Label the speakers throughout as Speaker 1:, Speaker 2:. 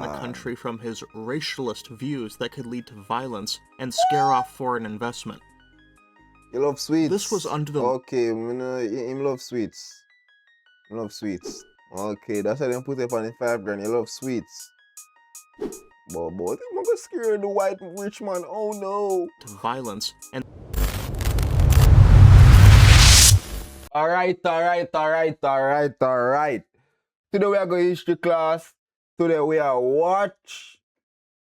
Speaker 1: the country from his racialist views that could lead to violence and scare off foreign investment.
Speaker 2: You love sweets?
Speaker 1: This was under the...
Speaker 2: Okay, him love sweets. He love sweets. Okay, that's why they put it on the 5 grand. You love sweets. But I think I'm gonna scare the white rich man. Oh no.
Speaker 1: To violence and...
Speaker 2: Alright. Today we are going to history class. Today we are watch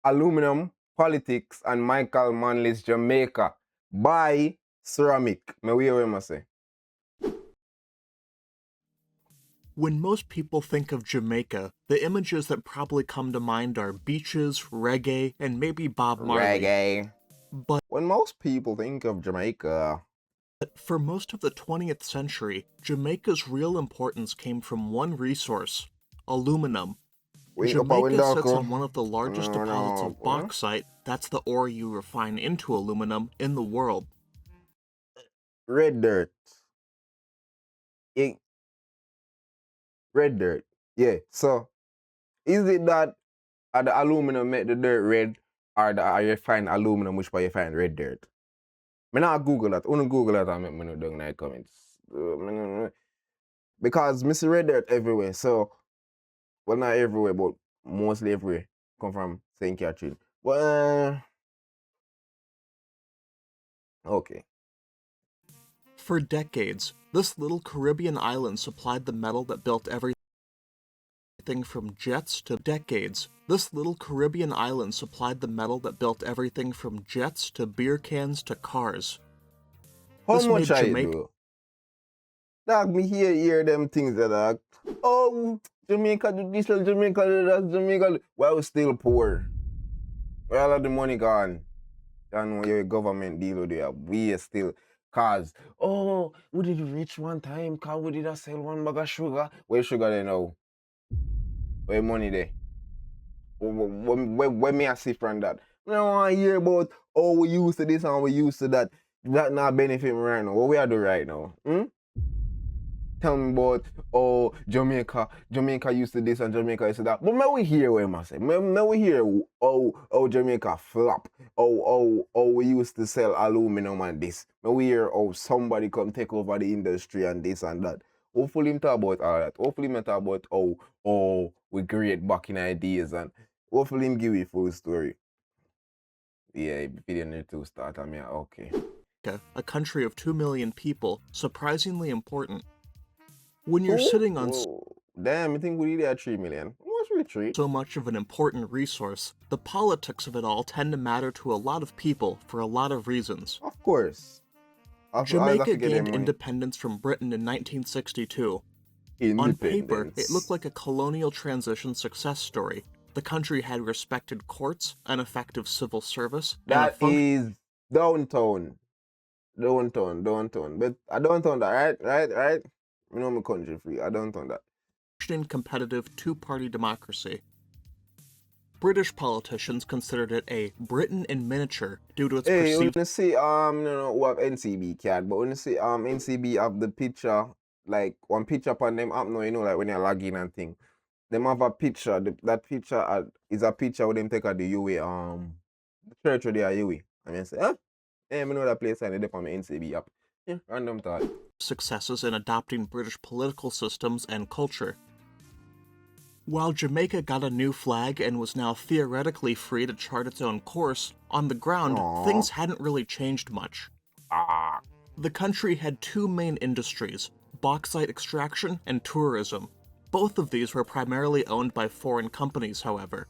Speaker 2: Aluminum, Politics and Michael Manley's Jamaica by Ceramic. Me we hear him say.
Speaker 1: When most people think of Jamaica, the images that probably come to mind are beaches, reggae, and maybe Bob Marley.
Speaker 2: Reggae.
Speaker 1: But
Speaker 2: when most people think of Jamaica,
Speaker 1: for most of the 20th century, Jamaica's real importance came from one resource: aluminum. Jamaica sits on one of the largest deposits of bauxite, that's the ore you refine into aluminum, in the world.
Speaker 2: Red dirt. Red dirt. Yeah, so is it that the aluminum make the dirt red, or you find aluminum which part you find red dirt? Me not Google that. Only Google that and make me know down in the comments. Because me see red dirt everywhere, so well not everywhere, but mostly everywhere come from St. Catherine. But okay.
Speaker 1: For decades, this little Caribbean island supplied the metal that built everything from jets to beer cans to cars.
Speaker 2: How much I do? Dog, me hear them things that are, oh, Jamaica do this, Jamaica do that, Jamaica. Well, we still poor. Where all of the money gone? And when your government deal with it, we still. Cause, oh, we did rich one time, cause we did sell one bag of sugar. Where sugar they now? Where money there? Where me I see from that? I don't want to hear about, oh, we used to this and we used to that. That not benefit me right now. What we are doing right now? Tell me about, oh, Jamaica used to this and Jamaica used to that. But may we hear what I say? May we hear, oh, Jamaica flop. Oh, we used to sell aluminum and this. May we hear, oh, somebody come take over the industry and this and that. Hopefully him talk about all that. Hopefully him talk about, oh, we great back in ideas, and hopefully him give you a full story. Yeah, if you need to start, I mean, okay.
Speaker 1: A country of 2 million people, surprisingly important. When you're sitting on
Speaker 2: damn, I think we need 3 million. What's really 3?
Speaker 1: So much of an important resource, the politics of it all tend to matter to a lot of people for a lot of reasons.
Speaker 2: Of course.
Speaker 1: Jamaica gained independence from Britain in 1962. On paper, it looked like a colonial transition success story. The country had respected courts, an effective civil service,
Speaker 2: that is downtown. But I downtown that, right? You know my country free. I downtown that.
Speaker 1: Competitive two-party democracy. British politicians considered it a Britain in miniature due to its perceived...
Speaker 2: When you see, we have NCB card, but when you see, NCB have the picture, like, one picture upon them app now, you know, like when you log in and thing. Them have a picture, that picture is a picture where them take at the UA, the church where they are UA. And I say, huh? Yeah, I know that place and they on my NCB app. Yeah, random thought.
Speaker 1: Successes in adopting British political systems and culture. While Jamaica got a new flag and was now theoretically free to chart its own course, on the ground, things hadn't really changed much. The country had two main industries, bauxite extraction and tourism. Both of these were primarily owned by foreign companies, however.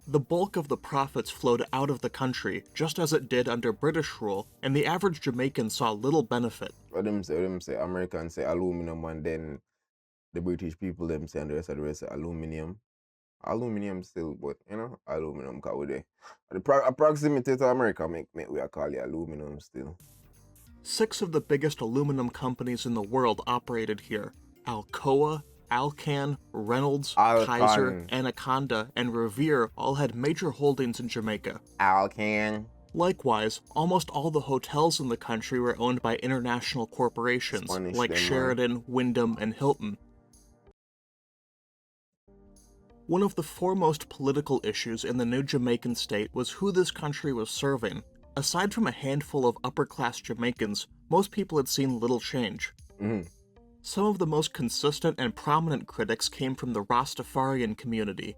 Speaker 1: The bulk of the profits flowed out of the country, just as it did under British rule, and the average Jamaican saw little benefit.
Speaker 2: What them say, Americans say aluminum, and then the British people them say, and the rest say aluminium. Aluminium still, but you know, aluminum cause we the proximity to America make we call it aluminum still.
Speaker 1: 6 of the biggest aluminum companies in the world operated here: Alcoa, Alcan, Reynolds, Kaiser, Anaconda, and Revere all had major holdings in Jamaica.
Speaker 2: Alcan.
Speaker 1: Likewise, almost all the hotels in the country were owned by international corporations, like Sheraton, Wyndham, and Hilton. One of the foremost political issues in the new Jamaican state was who this country was serving. Aside from a handful of upper-class Jamaicans, most people had seen little change. Some of the most consistent and prominent critics came from the Rastafarian community.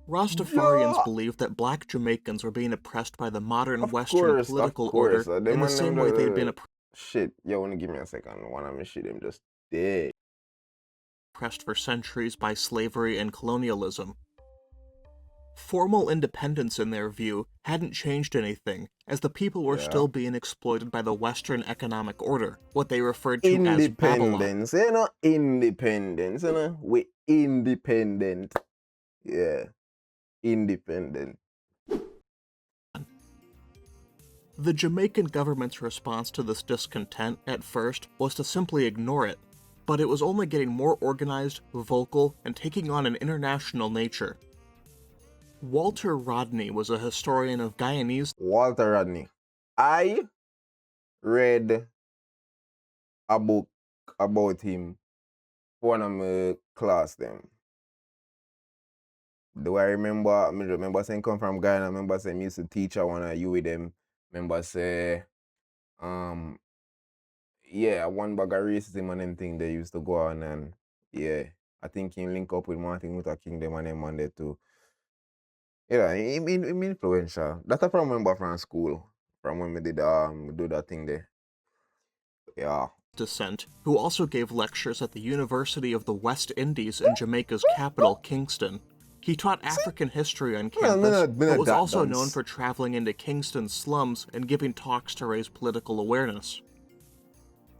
Speaker 1: Rastafarians believed that black Jamaicans were being oppressed by the modern Western political order in the same way they'd been
Speaker 2: Shit, yo, wanna give me a second. One of my shit, him just dead.
Speaker 1: oppressed for centuries by slavery and colonialism. Formal independence, in their view, hadn't changed anything, as the people were still being exploited by the Western economic order, what they referred to as Babylon.
Speaker 2: Independence, you know? Independence, you know? We independent. Yeah. Independent.
Speaker 1: The Jamaican government's response to this discontent, at first, was to simply ignore it, but it was only getting more organized, vocal, and taking on an international nature. Walter Rodney was a historian of Guyanese.
Speaker 2: Walter Rodney. I read a book about him for one of my class them. Do I remember saying come from Guyana, I remember saying me used to teach one of you with them. Remember say yeah, one bag of racism and them thing they used to go on, and yeah, I think he link up with Martin Luther King them and them on there too. Yeah, him influential. That I remember from school, from when we did do that thing there. Yeah.
Speaker 1: Descent, who also gave lectures at the University of the West Indies in Jamaica's capital, Kingston. He taught African history on campus, but was also known for traveling into Kingston's slums and giving talks to raise political awareness.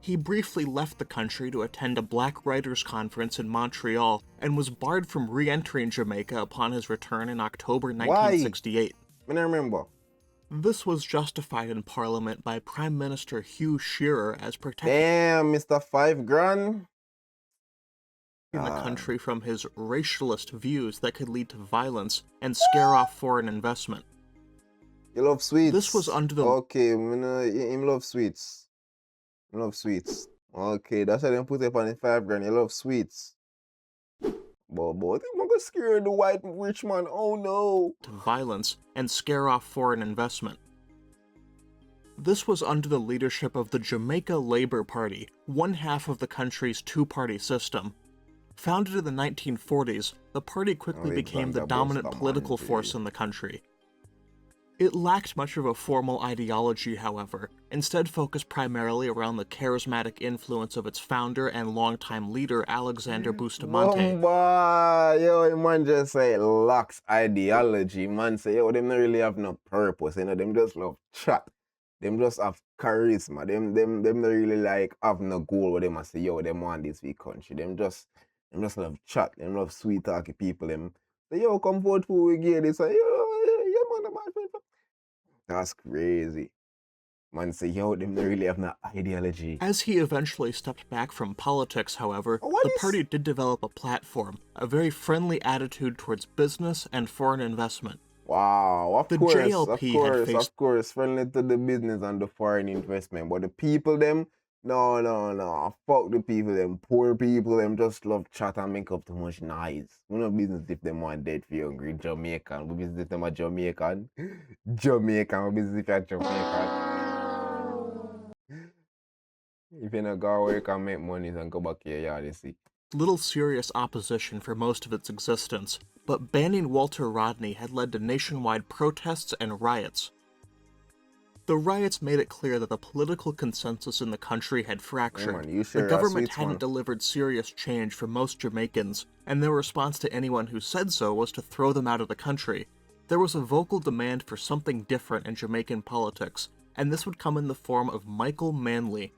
Speaker 1: He briefly left the country to attend a Black Writers' Conference in Montreal and was barred from re-entering Jamaica upon his return in October 1968.
Speaker 2: I don't remember.
Speaker 1: This was justified in Parliament by Prime Minister Hugh Shearer as protecting
Speaker 2: Damn, Mr. 5 grand.
Speaker 1: The country from his racialist views that could lead to violence and scare off foreign investment.
Speaker 2: You love sweets.
Speaker 1: This was under the...
Speaker 2: Okay, him love sweets. You love sweets. Okay, that's why they put it on the 5 grand. You love sweets. But I think I'm gonna scare the white rich man. Oh no.
Speaker 1: To violence and scare off foreign investment. This was under the leadership of the Jamaica Labour Party, one half of the country's two-party system. Founded in the 1940s, the party quickly became the dominant political force in the country. It lacked much of a formal ideology, however, instead focused primarily around the charismatic influence of its founder and longtime leader, Alexander Bustamante.
Speaker 2: Yo, man just say lacks ideology. Man say, yo, them don't really have no purpose, you know, them just love chat. Them just have charisma. Them don't really like have no goal where they must say, yo, them want this big country. Them just love chat. Them love sweet talky people. Them say, yo, come vote for we get this. Say, yo, man, that's crazy. Man say, yo, them don't really have no ideology.
Speaker 1: As he eventually stepped back from politics, however, the party did develop a platform, a very friendly attitude towards business and foreign investment.
Speaker 2: Wow, of course, friendly to the business and the foreign investment. But the people, them, no. Fuck the people, them poor people, them just love chat and make up too much noise. We no business if them want dead for hungry Jamaican. We business if them are Jamaican. We business if you're Jamaican. If you not go work and make money and go back here, yeah, they see.
Speaker 1: Little serious opposition for most of its existence, but banning Walter Rodney had led to nationwide protests and riots. The riots made it clear that the political consensus in the country had fractured. The government hadn't delivered serious change for most Jamaicans, and their response to anyone who said so was to throw them out of the country. There was a vocal demand for something different in Jamaican politics, and this would come in the form of Michael Manley.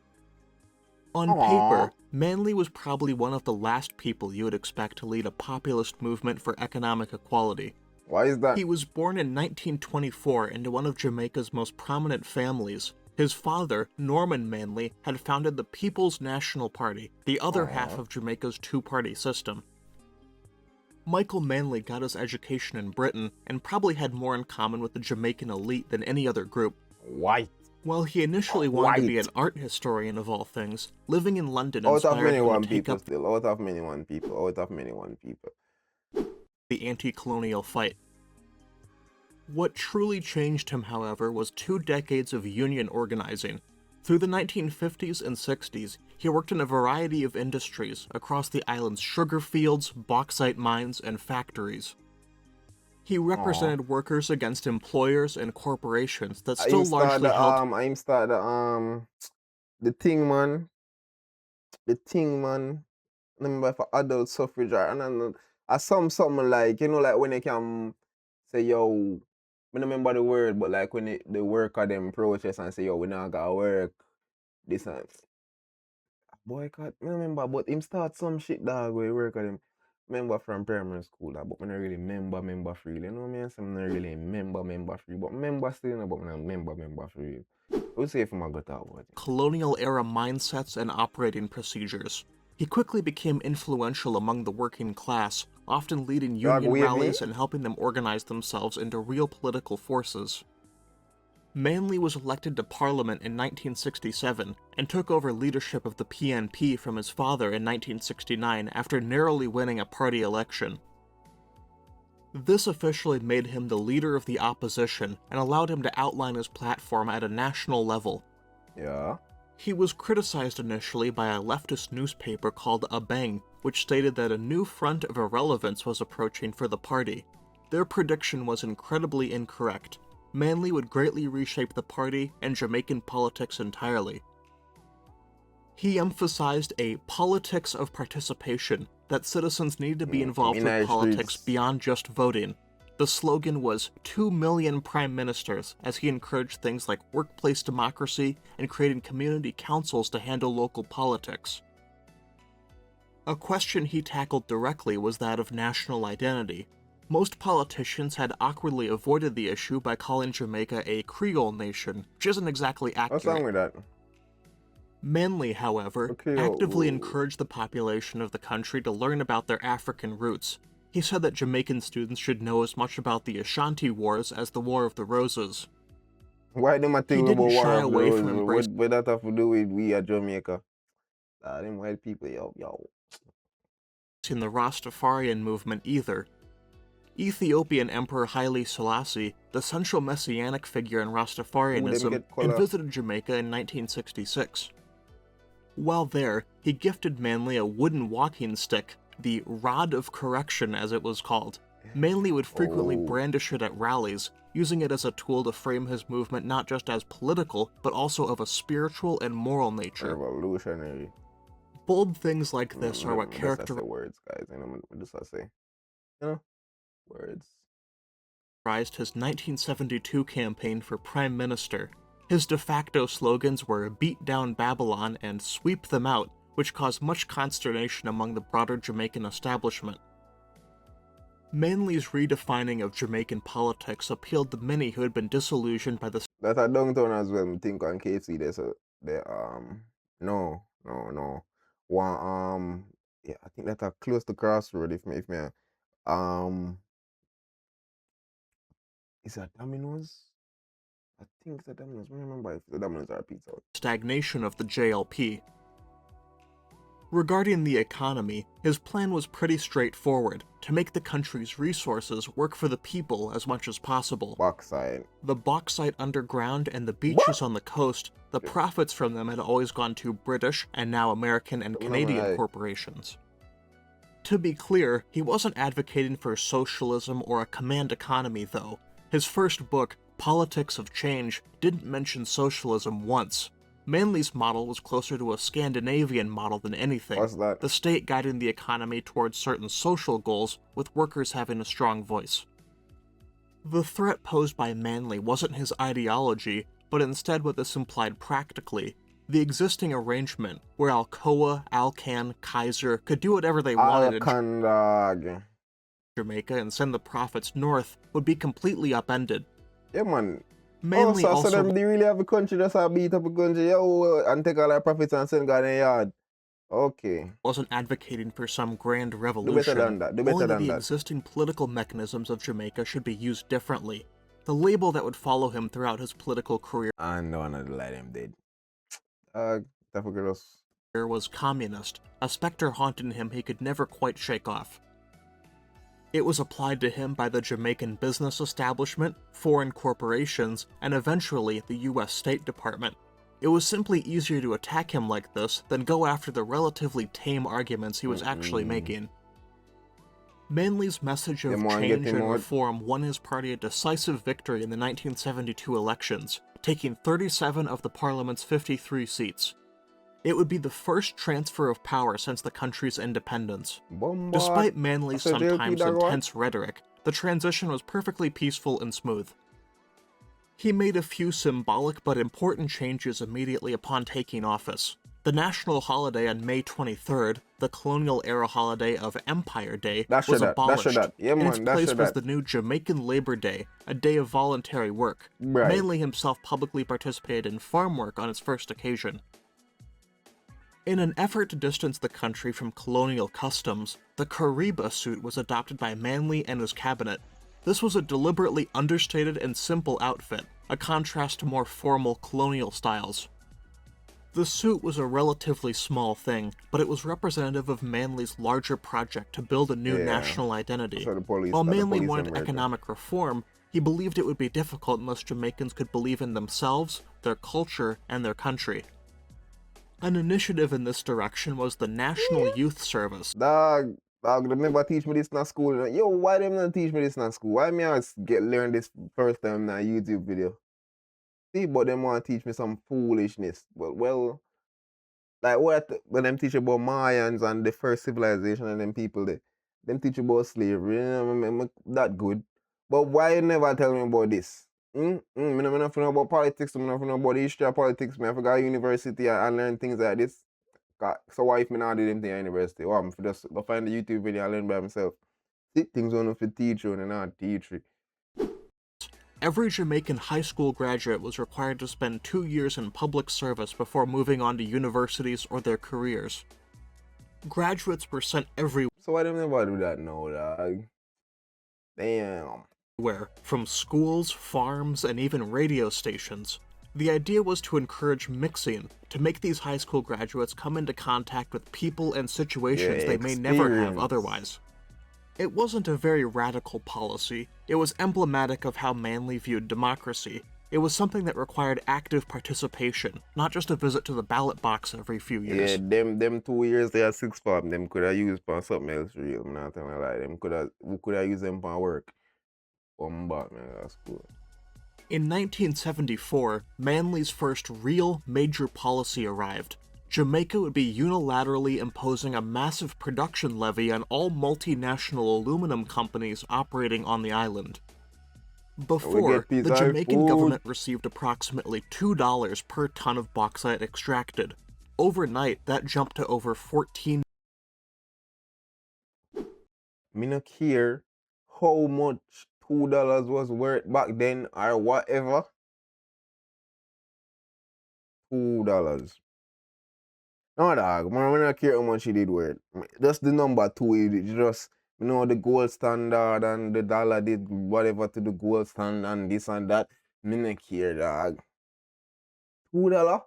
Speaker 1: On paper, Manley was probably one of the last people you would expect to lead a populist movement for economic equality.
Speaker 2: Why is that?
Speaker 1: He was born in 1924 into one of Jamaica's most prominent families. His father, Norman Manley, had founded the People's National Party, the other half of Jamaica's two-party system. Michael Manley got his education in Britain and probably had more in common with the Jamaican elite than any other group.
Speaker 2: White.
Speaker 1: While he initially wanted to be an art historian of all things, living in London inspired him to take up...
Speaker 2: Out of many one people.
Speaker 1: the anti-colonial fight. What truly changed him, however, was 2 decades of union organizing. Through the 1950s and 60s, he worked in a variety of industries across the island's sugar fields, bauxite mines, and factories. He represented workers against employers and corporations that still largely held
Speaker 2: I'm start the thing, man. The thing, man. Remember for adult suffrage, right? And I something like, you know, like when they can say, yo, I don't remember the word, but like when the worker them protest and say, yo, we not gotta work, this and boycott, I remember, but him start some shit, dog, where he work at him. Remember from primary school, that, but I don't really remember freely. You know what I mean? So I don't really remember free, but remember still, you know, but I don't remember free. We'll see if I got that word.
Speaker 1: colonial-era mindsets and operating procedures. He quickly became influential among the working class, often leading
Speaker 2: Dog,
Speaker 1: union
Speaker 2: wave me?
Speaker 1: rallies and helping them organize themselves into real political forces. Manley was elected to Parliament in 1967 and took over leadership of the PNP from his father in 1969 after narrowly winning a party election. This officially made him the leader of the opposition and allowed him to outline his platform at a national level.
Speaker 2: Yeah.
Speaker 1: He was criticized initially by a leftist newspaper called Abeng, which stated that a new front of irrelevance was approaching for the party. Their prediction was incredibly incorrect. Manley would greatly reshape the party and Jamaican politics entirely. He emphasized a politics of participation, that citizens needed to be involved with politics beyond just voting. The slogan was 2 million prime ministers, as he encouraged things like workplace democracy and creating community councils to handle local politics. A question he tackled directly was that of national identity. Most politicians had awkwardly avoided the issue by calling Jamaica a Creole nation, which isn't exactly accurate.
Speaker 2: What's wrong with that?
Speaker 1: Manley, however, actively encouraged the population of the country to learn about their African roots. He said that Jamaican students should know as much about the Ashanti Wars as the War of the Roses.
Speaker 2: Why them a think
Speaker 1: He
Speaker 2: about
Speaker 1: didn't
Speaker 2: War
Speaker 1: shy
Speaker 2: of the
Speaker 1: away from
Speaker 2: Roses? What that have to do with we at Jamaica? Them white people, yo.
Speaker 1: in the Rastafarian movement either. Ethiopian Emperor Haile Selassie, the central messianic figure in Rastafarianism, visited Jamaica in 1966. While there, he gifted Manley a wooden walking stick, the Rod of Correction as it was called. Manley would frequently brandish it at rallies, using it as a tool to frame his movement not just as political, but also of a spiritual and moral nature.
Speaker 2: Revolutionary.
Speaker 1: Bold things like this are what characterize
Speaker 2: words, guys. You know what I say? You know, words.
Speaker 1: His 1972 campaign for prime minister. His de facto slogans were "Beat Down Babylon" and "Sweep Them Out," which caused much consternation among the broader Jamaican establishment. Manley's redefining of Jamaican politics appealed to many who had been disillusioned by the
Speaker 2: That's a downtown as well. I think on KC there's no. One yeah, I think that's a close to Crossroad if me is that Domino's? I think it's a Domino's. I don't remember if the Domino's or Pizza Hut.
Speaker 1: Stagnation of the JLP. Regarding the economy, his plan was pretty straightforward, to make the country's resources work for the people as much as possible.
Speaker 2: Bauxite.
Speaker 1: The bauxite underground and the beaches on the coast, the profits from them had always gone to British and now American and Canadian corporations. To be clear, he wasn't advocating for socialism or a command economy though. His first book, Politics of Change, didn't mention socialism once. Manley's model was closer to a Scandinavian model than anything, the state guiding the economy towards certain social goals, with workers having a strong voice. The threat posed by Manley wasn't his ideology, but instead what this implied practically. The existing arrangement, where Alcoa, Alcan, Kaiser could do whatever they wanted in Jamaica and send the profits north, would be completely upended.
Speaker 2: Yeah, man.
Speaker 1: Manley
Speaker 2: so they really have a country that's a beat up a country, and take all our profits and send God in yard. Okay.
Speaker 1: Wasn't advocating for some grand revolution.
Speaker 2: Do better
Speaker 1: Only
Speaker 2: than
Speaker 1: the
Speaker 2: that.
Speaker 1: existing political mechanisms of Jamaica should be used differently. The label that would follow him throughout his political career
Speaker 2: let him dead.
Speaker 1: was communist, a specter haunting him he could never quite shake off. It was applied to him by the Jamaican business establishment, foreign corporations, and eventually the US State Department. It was simply easier to attack him like this than go after the relatively tame arguments he was actually making. Manley's message of change and reform won his party a decisive victory in the 1972 elections, taking 37 of the parliament's 53 seats. It would be the first transfer of power since the country's independence. Despite Manley's sometimes intense rhetoric, the transition was perfectly peaceful and smooth. He made a few symbolic but important changes immediately upon taking office. The national holiday on May 23rd, the colonial-era holiday of Empire Day, was abolished. In its place was the new Jamaican Labor Day, a day of voluntary work. Manley himself publicly participated in farm work on its first occasion. In an effort to distance the country from colonial customs, the Kariba suit was adopted by Manley and his cabinet. This was a deliberately understated and simple outfit, a contrast to more formal colonial styles. The suit was a relatively small thing, but it was representative of Manley's larger project to build a new national identity. While Manley wanted economic reform, he believed it would be difficult unless Jamaicans could believe in themselves, their culture, and their country. An initiative in this direction was the National Youth Service.
Speaker 2: Dog, they never teach me this in school. Yo, why them not teach me this in school? Why me I learn this first time in a YouTube video? See, but them want to teach me some foolishness. Well, like when them teach about Mayans and the first civilization and them people there, them teach about slavery, that good. But why you never tell me about this? Me not know about politics, me not know about the history of politics, me I forgot university and learn things like this. So why if me not do them thing at university? Or I'm just go find the YouTube video and learn by myself. See, things on for teach you and not teach you.
Speaker 1: Every Jamaican high school graduate was required to spend 2 years in public service before moving on to universities or their careers. Graduates were sent everywhere.
Speaker 2: So why them never do that now, dog? Damn.
Speaker 1: From schools, farms, and even radio stations. The idea was to encourage mixing, to make these high school graduates come into contact with people and situations they may never have otherwise. It wasn't a very radical policy. It was emblematic of how Manley viewed democracy. It was something that required active participation, not just a visit to the ballot box every few years.
Speaker 2: Yeah, them 2 years they had six farm, them could have used for something else real. I'm not telling you like them could have used them for work. That's cool.
Speaker 1: In 1974, Manley's first real major policy arrived. Jamaica would be unilaterally imposing a massive production levy on all multinational aluminum companies operating on the island. Before, the Jamaican government received approximately $2 per ton of bauxite extracted. Overnight, that jumped to over $14.
Speaker 2: Me not care how much $2 was worth back then or whatever. $2. No, dog, man, I don't care how much it did worth. Just the number 2, it just, the gold standard and the dollar did whatever to the gold standard and this and that. Me not care, dog. $2?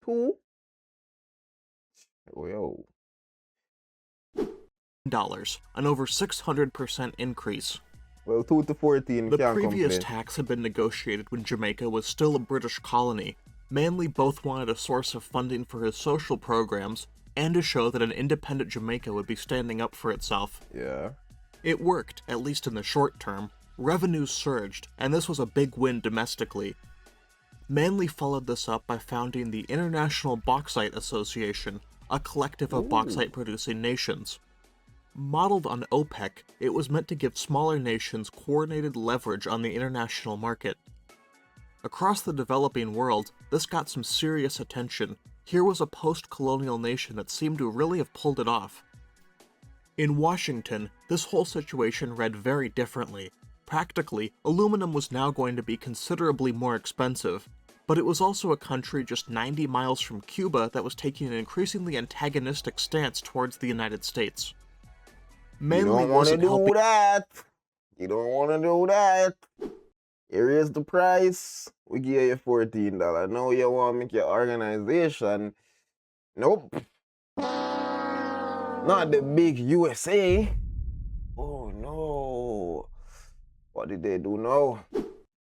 Speaker 2: 2? Oh, yo.
Speaker 1: An over 600% increase.
Speaker 2: Well, 2 to 14
Speaker 1: The previous tax had been negotiated when Jamaica was still a British colony. Manley both wanted a source of funding for his social programs and to show that an independent Jamaica would be standing up for itself.
Speaker 2: Yeah.
Speaker 1: It worked, at least in the short term. Revenues surged, and this was a big win domestically. Manley followed this up by founding the International Bauxite Association, a collective of bauxite-producing nations. Modeled on OPEC, it was meant to give smaller nations coordinated leverage on the international market. Across the developing world, this got some serious attention. Here was a post-colonial nation that seemed to really have pulled it off. In Washington, this whole situation read very differently. Practically, aluminum was now going to be considerably more expensive, but it was also a country just 90 miles from Cuba that was taking an increasingly antagonistic stance towards the United States. Manley
Speaker 2: you don't want to do that. You don't want to do that. You raise the price. We give you $14. Now you want to make your organization. Nope. Not the big USA. Oh no. What did they do now?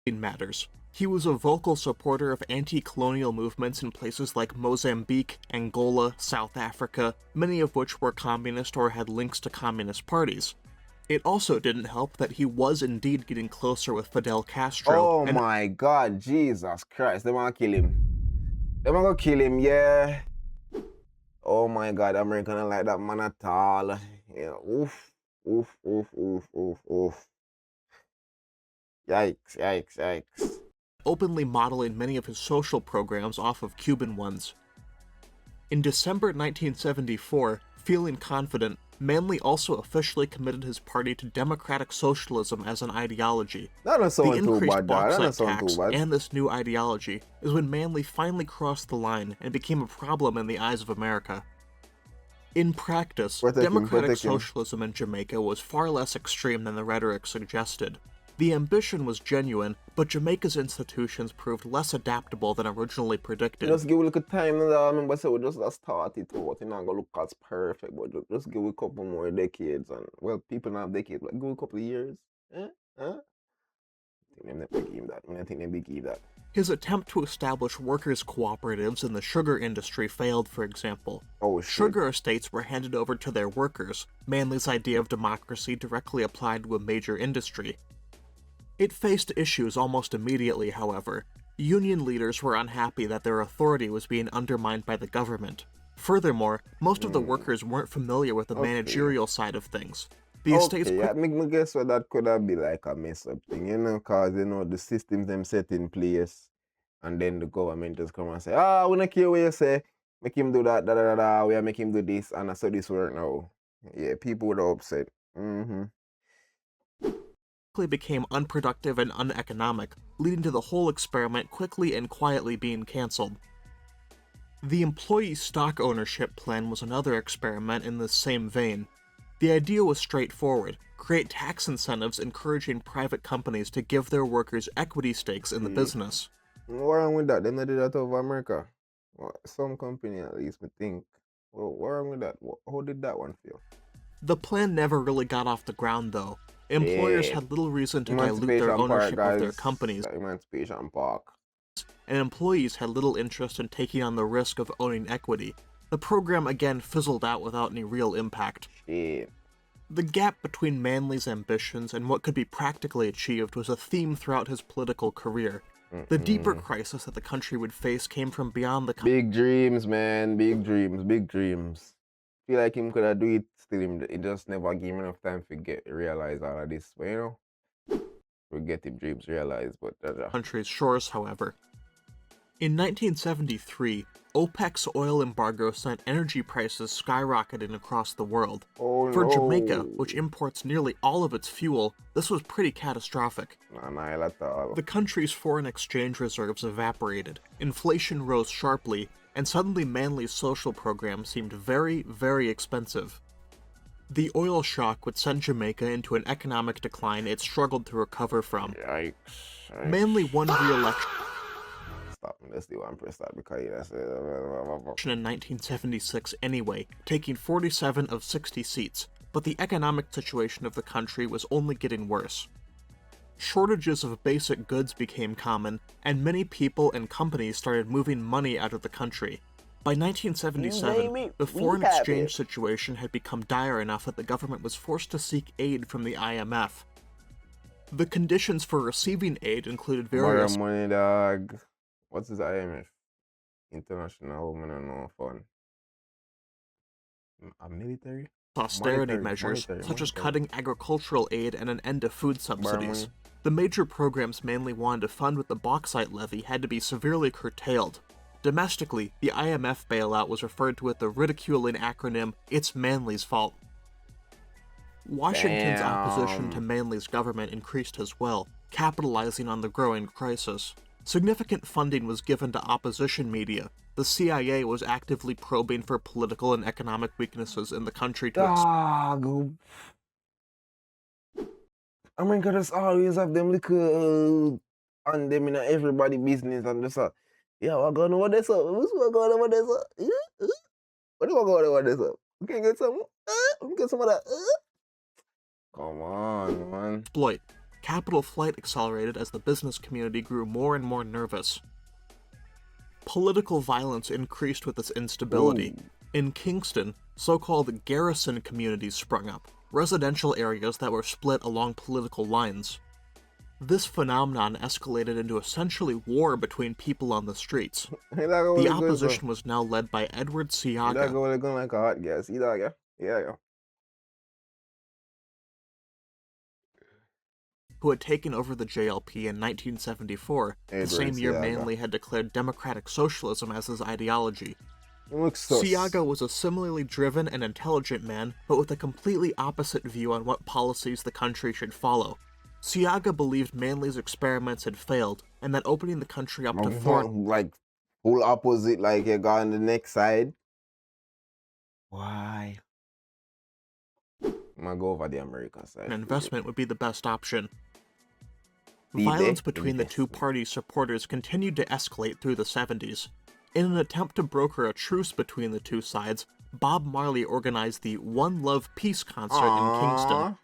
Speaker 1: Matters. He was a vocal supporter of anti-colonial movements in places like Mozambique, Angola, South Africa, many of which were communist or had links to communist parties. It also didn't help that he was indeed getting closer with Fidel Castro,
Speaker 2: Oh
Speaker 1: and
Speaker 2: my God, Jesus Christ, they wanna kill him. They wanna kill him, yeah. Oh my God, American don't like that man at all. Yeah, oof, oof, oof, oof, oof, oof. Yikes, yikes, yikes.
Speaker 1: openly modeling many of his social programs off of Cuban ones. In December 1974, feeling confident, Manley also officially committed his party to democratic socialism as an ideology.
Speaker 2: That don't
Speaker 1: The
Speaker 2: sound too
Speaker 1: increased
Speaker 2: bad, dog. That don't
Speaker 1: bauxite
Speaker 2: sound too
Speaker 1: tax
Speaker 2: bad.
Speaker 1: and this new ideology is when Manley finally crossed the line and became a problem in the eyes of America. In practice, democratic
Speaker 2: Protect him.
Speaker 1: socialism in Jamaica was far less extreme than the rhetoric suggested. The ambition was genuine, but Jamaica's institutions proved less adaptable than originally predicted.
Speaker 2: Just give a little time, I remember say we just start it out. It's not gonna look as perfect, but just give it a couple more decades and well, people not have decades, but give it a couple of years. Eh? Huh? I think they give that. I think they give that.
Speaker 1: His attempt to establish workers' cooperatives in the sugar industry failed, for example.
Speaker 2: Oh shit.
Speaker 1: Sugar estates were handed over to their workers, Manley's idea of democracy directly applied to a major industry. It faced issues almost immediately, however. Union leaders were unhappy that their authority was being undermined by the government. Furthermore, most of the workers weren't familiar with the managerial side of things. The estates
Speaker 2: I me guess what that could have been like a mess up thing, you know, cause you know the systems them set in place, and then the government just come and say, we don't care what you say, make him do that, we are make him do this, and so this work now. Yeah, people would have upset.
Speaker 1: became unproductive and uneconomic, leading to the whole experiment quickly and quietly being cancelled. The employee stock ownership plan was another experiment in this same vein. The idea was straightforward: create tax incentives encouraging private companies to give their workers equity stakes in the business.
Speaker 2: What's wrong with that? They not do that over America. Well, some company at least, we think. Well, what's wrong with that? How did that one feel?
Speaker 1: The plan never really got off the ground, though. Employers had little reason to dilute their ownership of their companies,
Speaker 2: Emancipation Park.
Speaker 1: and employees had little interest in taking on the risk of owning equity. The program again fizzled out without any real impact.
Speaker 2: Shit.
Speaker 1: The gap between Manley's ambitions and what could be practically achieved was a theme throughout his political career. The deeper crisis that the country would face came from beyond the
Speaker 2: big dreams, man. Big dreams, big dreams. Feel like him could have do it, still it just never gave him enough time to realize all of this. But you know, we get him dreams realized, but
Speaker 1: country's shores, however. In 1973, OPEC's oil embargo sent energy prices skyrocketing across the world. For Jamaica, which imports nearly all of its fuel, this was pretty catastrophic. The country's foreign exchange reserves evaporated, inflation rose sharply, and suddenly Manley's social program seemed very, very expensive. The oil shock would send Jamaica into an economic decline it struggled to recover from.
Speaker 2: Yikes.
Speaker 1: Manley won re-election
Speaker 2: let's do one press that because that's
Speaker 1: in 1976 anyway, taking 47 of 60 seats, but the economic situation of the country was only getting worse. Shortages of basic goods became common, and many people and companies started moving money out of the country. By 1977, the foreign exchange situation had become dire enough that the government was forced to seek aid from the IMF. The conditions for receiving aid included various
Speaker 2: money, dog. What's this IMF? International Women Fund. A military?
Speaker 1: austerity measures, such as cutting agricultural aid and an end to food subsidies. The major programs Manley wanted to fund with the bauxite levy had to be severely curtailed. Domestically, the IMF bailout was referred to with the ridiculing acronym, "It's Manley's fault." Washington's opposition to Manley's government increased as well, capitalizing on the growing crisis. Significant funding was given to opposition media. The CIA was actively probing for political and economic weaknesses in the country to
Speaker 2: America just always have them little on them in everybody business and just yeah, we're going over this up. What's going over this up? What do I go over this up? We can get some? We can get some of that? Come on, man.
Speaker 1: Exploit. Capital flight accelerated as the business community grew more and more nervous. Political violence increased with this instability.
Speaker 2: Ooh.
Speaker 1: In Kingston, so-called garrison communities sprung up, residential areas that were split along political lines. This phenomenon escalated into essentially war between people on the streets. The opposition was now led by Edward Siaga,
Speaker 2: Like a hot gas. Yeah.
Speaker 1: who had taken over the JLP in 1974, the same year Manley had declared democratic socialism as his ideology. Siaga was a similarly driven and intelligent man, but with a completely opposite view on what policies the country should follow. Siaga believed Manley's experiments had failed, and that opening the country up to foreign...
Speaker 2: Like, full opposite, like you got on the next side. Why? I'm gonna go over the American side.
Speaker 1: An investment would be the best option. Violence between the two parties' supporters continued to escalate through the 70s. In an attempt to broker a truce between the two sides, Bob Marley organized the One Love Peace concert in Kingston.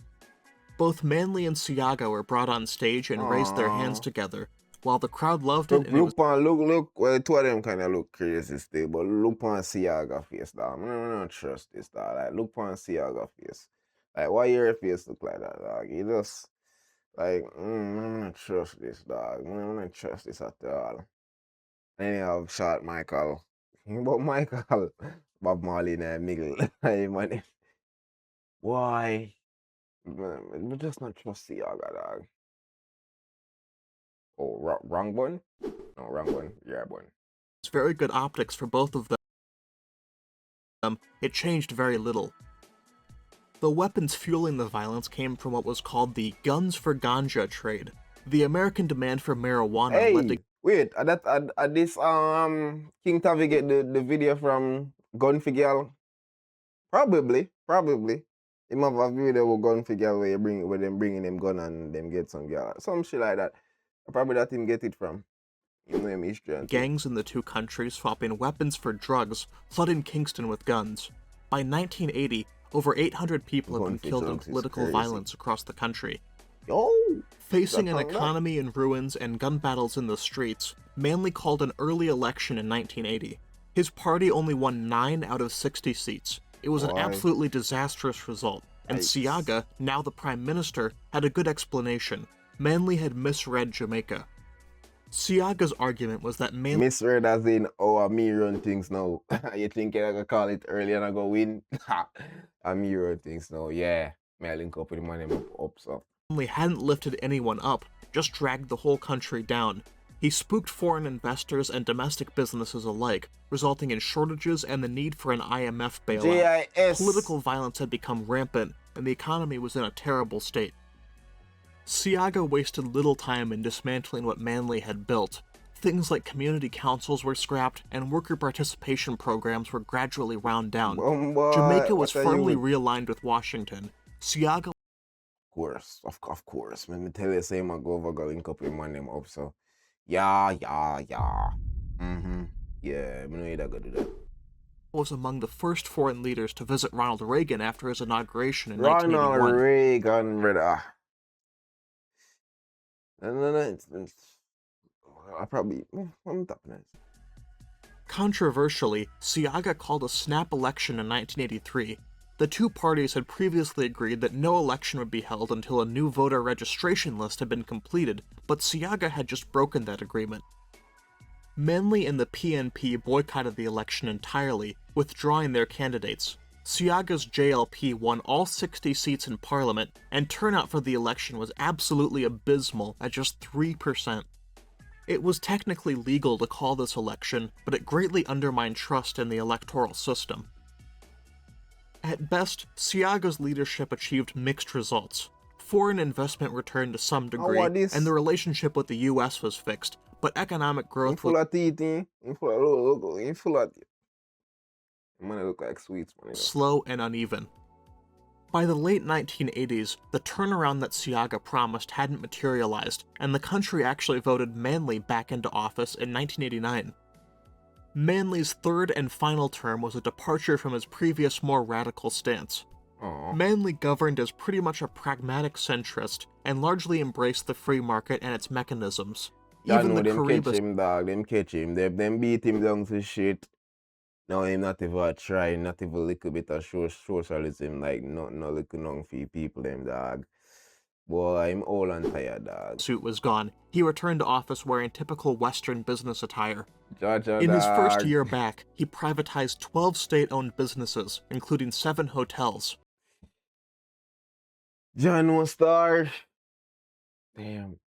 Speaker 1: Both Manley and Siaga were brought on stage and raised their hands together. While the crowd loved it,
Speaker 2: look, well, two of them kind of look crazy still, but look on Siaga face, dog. I don't trust this, dog. Like, look on Siaga face. Like, why your face look like that, dog? You just, like, I don't trust this, dog. I don't trust this at all. Then you have shot Michael. But Michael, Bob Marley in the middle. Hey, man. Why? I just not trust Siaga, dog. Oh, wrong one? No, wrong one. Yeah, one.
Speaker 1: It's very good optics for both of them. It changed very little. The weapons fueling the violence came from what was called the guns for ganja trade. The American demand for marijuana led to...
Speaker 2: Wait, this King Tavi get the video from Gun for Girl? Probably. He might have a video with Gun for Girl where them bringing them gun and them get some girl. Some shit like that. Probably that him get it from. You know him history.
Speaker 1: Gangs in the two countries swapping weapons for drugs, flooding Kingston with guns. By 1980, over 800 people have been killed in political violence across the country. Facing an economy in ruins and gun battles in the streets, Manley called an early election in 1980. His party only won 9 out of 60 seats. It was an absolutely disastrous result, and Siaga, now the Prime Minister, had a good explanation. Manley had misread Jamaica. Siaga's argument was that Manley...
Speaker 2: Misread as in, oh, me run things now. You think I gonna call it early and I go win? Me run things now, yeah. May I link up with the money up, so.
Speaker 1: Manley hadn't lifted anyone up, just dragged the whole country down. He spooked foreign investors and domestic businesses alike, resulting in shortages and the need for an IMF bailout. Political violence had become rampant, and the economy was in a terrible state. Siaga wasted little time in dismantling what Manley had built. Things like community councils were scrapped, and worker participation programs were gradually wound down. Jamaica was firmly realigned with Washington. Siaga...
Speaker 2: Of course. Let me tell you, say my go link up with my name up, so... Yeah. Yeah, I know you're gonna do that.
Speaker 1: Was among the first foreign leaders to visit Ronald Reagan after his inauguration in 1981.
Speaker 2: Ronald Reagan, brother. No, I'm top nice.
Speaker 1: Controversially, Siaga called a snap election in 1983. The two parties had previously agreed that no election would be held until a new voter registration list had been completed, but Siaga had just broken that agreement. Manley and the PNP boycotted the election entirely, withdrawing their candidates. Siaga's JLP won all 60 seats in Parliament, and turnout for the election was absolutely abysmal at just 3%. It was technically legal to call this election, but it greatly undermined trust in the electoral system. At best, Siaga's leadership achieved mixed results. Foreign investment returned to some degree, and the relationship with the US was fixed, but economic growth was slow and uneven. By the late 1980s, the turnaround that Siaga promised hadn't materialized, and the country actually voted Manley back into office in 1989. Manley's third and final term was a departure from his previous more radical stance.
Speaker 2: Oh.
Speaker 1: Manley governed as pretty much a pragmatic centrist and largely embraced the free market and its mechanisms.
Speaker 2: I
Speaker 1: Even
Speaker 2: know
Speaker 1: the
Speaker 2: them catch
Speaker 1: Caribas
Speaker 2: him, dog. Them catch him. Them beat him down to shit. Now him not even try, not even a little bit of socialism, like no little nothing for people, them dog. Boy, I'm old and tired, dog.
Speaker 1: suit was gone. He returned to office wearing typical Western business attire.
Speaker 2: Georgia,
Speaker 1: In his first
Speaker 2: dog.
Speaker 1: year back, he privatized 12 state-owned businesses, including 7 hotels.
Speaker 2: John no star. Damn.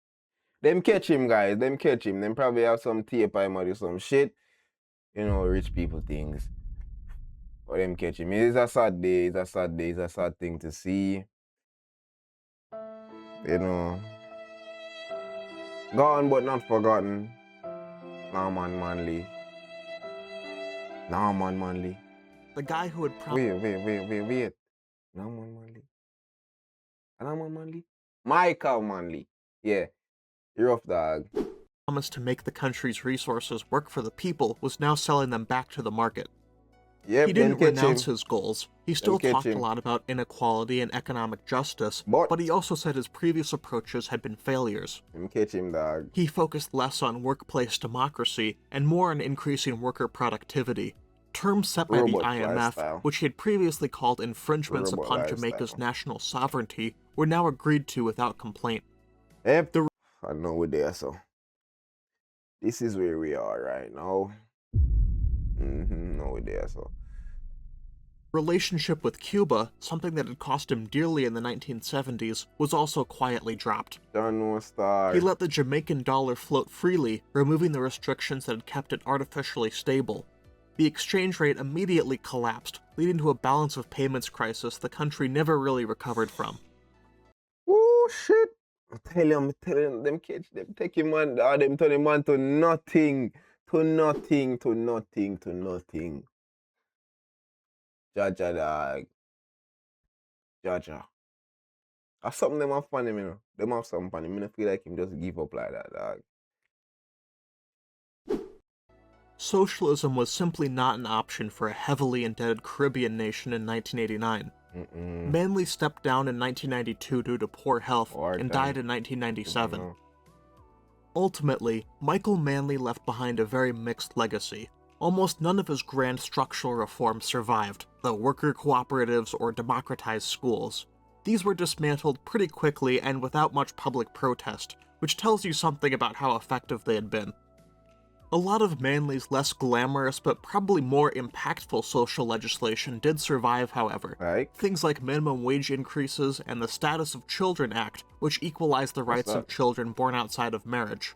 Speaker 2: Them catch him, guys. Them catch him. Them probably have some tape I or some shit. You know, rich people things. But them catch him. It's a sad day. It's a sad day. It's a sad thing to see. You know. Gone but not forgotten. Manley. Manley.
Speaker 1: The guy who had
Speaker 2: Wait. Manley. Manley? Michael Manley. Yeah. Rough dog.
Speaker 1: promised to make the country's resources work for the people was now selling them back to the market.
Speaker 2: Yep,
Speaker 1: He didn't renounce his goals. He still talked a lot about inequality and economic justice, but he also said his previous approaches had been failures.
Speaker 2: Catch him, dog.
Speaker 1: He focused less on workplace democracy and more on increasing worker productivity, terms set by the IMF, which he had previously called infringements upon Jamaica's national sovereignty, were now agreed to without complaint.
Speaker 2: Yep, I know we're there, so this is where we are right now. No, we're there, so.
Speaker 1: Relationship with Cuba, something that had cost him dearly in the 1970s, was also quietly dropped. He let the Jamaican dollar float freely, removing the restrictions that had kept it artificially stable. The exchange rate immediately collapsed, leading to a balance of payments crisis the country never really recovered from.
Speaker 2: Oh shit! I'm telling them kids, them take him man, them turn him man to nothing. Jaja, dog. Jaja. That's something them have funny, you know. Them have something funny. I feel like him just give up like that, dog.
Speaker 1: Socialism was simply not an option for a heavily indebted Caribbean nation in 1989. Manley stepped down in 1992 due to poor health and died in 1997. Ultimately, Michael Manley left behind a very mixed legacy. Almost none of his grand structural reforms survived, the worker cooperatives or democratized schools. These were dismantled pretty quickly and without much public protest, which tells you something about how effective they had been. A lot of Manley's less glamorous but probably more impactful social legislation did survive, however. Things like minimum wage increases and the Status of Children Act, which equalized the rights of children born outside of marriage.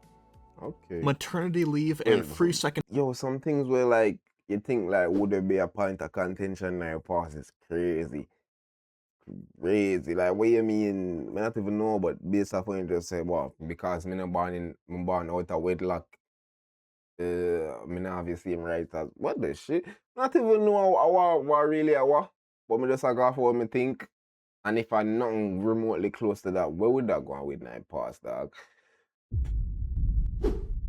Speaker 1: Maternity leave and free second...
Speaker 2: Yo, some things where like, you think like, would there be a point of contention now pass? It's crazy. Like, what you mean? I don't even know, but based off what you just said, well, because I'm born out of wedlock. Me not obviously right as what the shit. Not even know what really I want. But me just go off what me think. And if I nothing remotely close to that, where would that go with night pass, dog?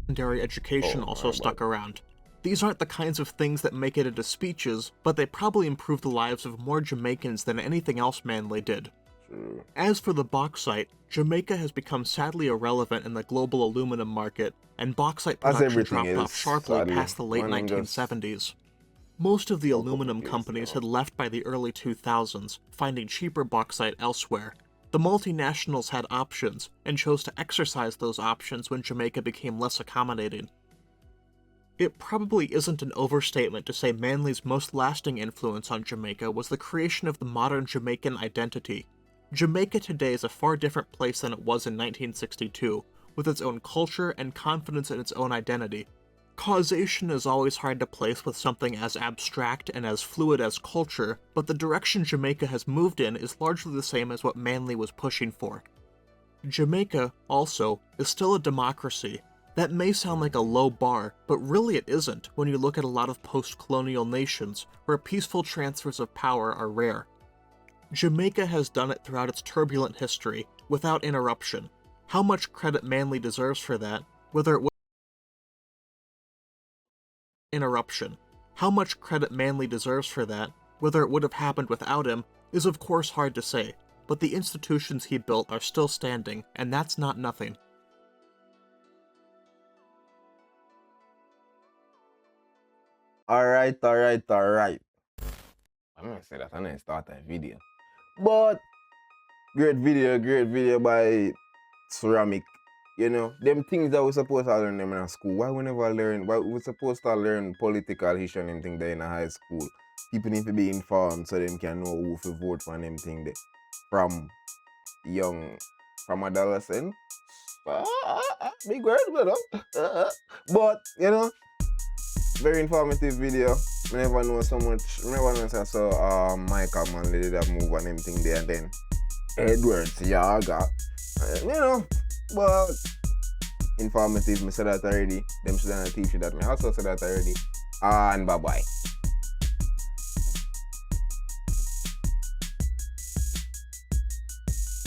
Speaker 1: Secondary education also stuck around. These aren't the kinds of things that make it into speeches, but they probably improve the lives of more Jamaicans than anything else Manley did. As for the bauxite, Jamaica has become sadly irrelevant in the global aluminum market, and bauxite production dropped off sharply past the late 1970s. Most of the aluminum companies had left by the early 2000s, finding cheaper bauxite elsewhere. The multinationals had options, and chose to exercise those options when Jamaica became less accommodating. It probably isn't an overstatement to say Manley's most lasting influence on Jamaica was the creation of the modern Jamaican identity. Jamaica today is a far different place than it was in 1962, with its own culture and confidence in its own identity. Causation is always hard to place with something as abstract and as fluid as culture, but the direction Jamaica has moved in is largely the same as what Manley was pushing for. Jamaica, also, is still a democracy. That may sound like a low bar, but really it isn't when you look at a lot of post-colonial nations where peaceful transfers of power are rare. Jamaica has done it throughout its turbulent history, without interruption. How much credit Manley deserves for that, whether it would How much credit Manley deserves for that, whether it would have happened without him, is of course hard to say, but the institutions he built are still standing, and that's not nothing.
Speaker 2: Alright. I'm gonna say that and then start a video. But great video by Ceramic. You know, them things that we're supposed to learn them in school. Why we're supposed to learn political history and them things there in high school. People need to be informed so them can know who to vote for and them thing there. From adolescent. Big word, brother. But, you know, very informative video. I never know so much. I never know I saw Michael Manley did that move and them thing there, and then Edwards Yaga. You know, but informative. Me said that already. Them should teach you that. Me also said that already. And bye bye.